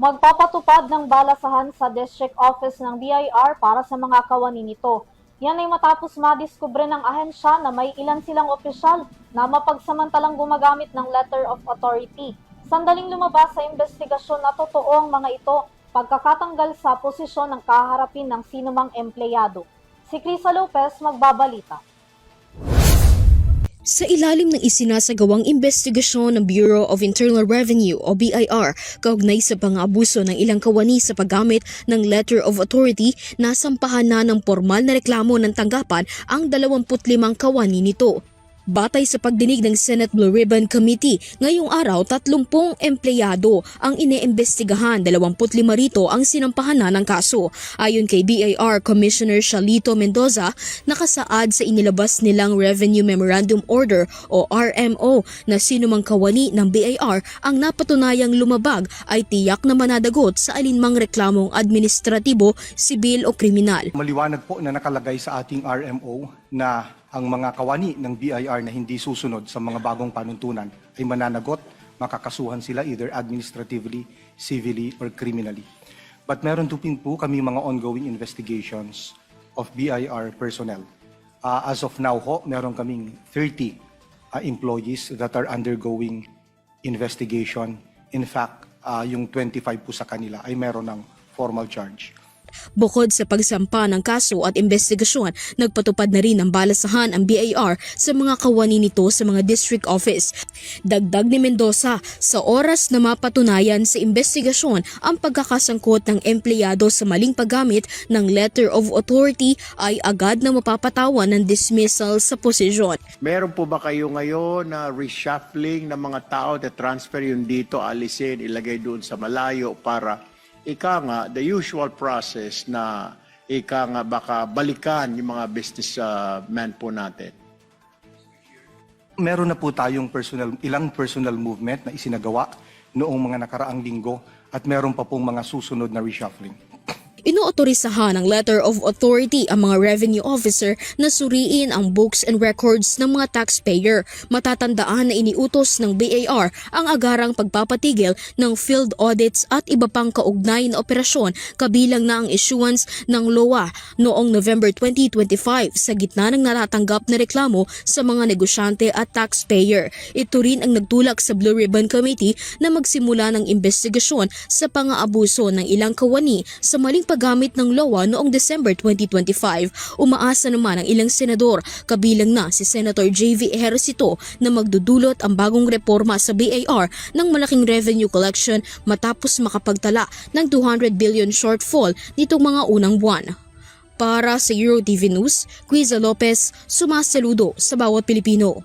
Magpapatupad ng balasahan sa District Office ng BIR para sa mga kawani nito. Yan ay matapos madiskubre ng ahensya na may ilan silang opisyal na mapagsamantalang gumagamit ng Letter of Authority. Sandaling lumabas sa investigasyon na totoong mga ito pagkakatanggal sa posisyon ng kaharapin ng sinumang empleyado. Si Crisa Lopez magbabalita. Sa ilalim ng isinasagawang investigasyon ng Bureau of Internal Revenue o BIR kaugnay sa pang-abuso ng ilang kawani sa paggamit ng Letter of Authority, nasampahan na ng formal na reklamo ng tanggapan ang 25 kawani nito. Batay sa pagdinig ng Senate Blue Ribbon Committee, ngayong araw 30 empleyado ang iniimbestigahan, 25 rito ang sinampahan na ng kaso. Ayon kay BIR Commissioner Shalito Mendoza, nakasaad sa inilabas nilang Revenue Memorandum Order o RMO na sinumang kawani ng BIR ang napatunayang lumabag ay tiyak na manadagot sa alinmang reklamong administratibo, sibil o kriminal. Maliwanag po na nakalagay sa ating RMO na ang mga kawani ng BIR na hindi susunod sa mga bagong panuntunan ay mananagot, makakasuhan sila either administratively, civilly, or criminally. But meron din po kami mga ongoing investigations of BIR personnel. As of now ho, meron kaming 30 employees that are undergoing investigation. In fact, yung 25 po sa kanila ay meron ng formal charge. Bukod sa pagsampa ng kaso at investigasyon, nagpatupad na rin ng balasahan ang BIR sa mga kawani nito sa mga district office. Dagdag ni Mendoza, sa oras na mapatunayan sa investigasyon ang pagkakasangkot ng empleyado sa maling paggamit ng Letter of Authority ay agad na mapapatawan ng dismissal sa posisyon. Meron po ba kayo ngayon na reshuffling ng mga tao na transfer yun dito, alisin, ilagay doon sa malayo para the usual process na baka balikan yung mga businessmen po natin? Meron na po tayong ilang personal movement na isinagawa noong mga nakaraang linggo at meron pa pong mga susunod na reshuffling. Inuotorisahan ng Letter of Authority ang mga revenue officer na suriin ang books and records ng mga taxpayer. Matatandaan na iniutos ng BIR ang agarang pagpapatigil ng field audits at iba pang kaugnay na operasyon, kabilang na ang issuance ng LOA noong November 2025 sa gitna ng natatanggap na reklamo sa mga negosyante at taxpayer. Ito rin ang nagtulak sa Blue Ribbon Committee na magsimula ng investigasyon sa pang-aabuso ng ilang kawani sa maling paggamit ng LOA noong December 2025. Umaasa naman ang ilang senador, kabilang na si Senator J.V. Ejercito, na magdudulot ang bagong reforma sa BIR ng malaking revenue collection matapos makapagtala ng 200 billion shortfall nitong mga unang buwan. Para sa EuroTV News, Crisa Lopez, sumasaludo sa bawat Pilipino.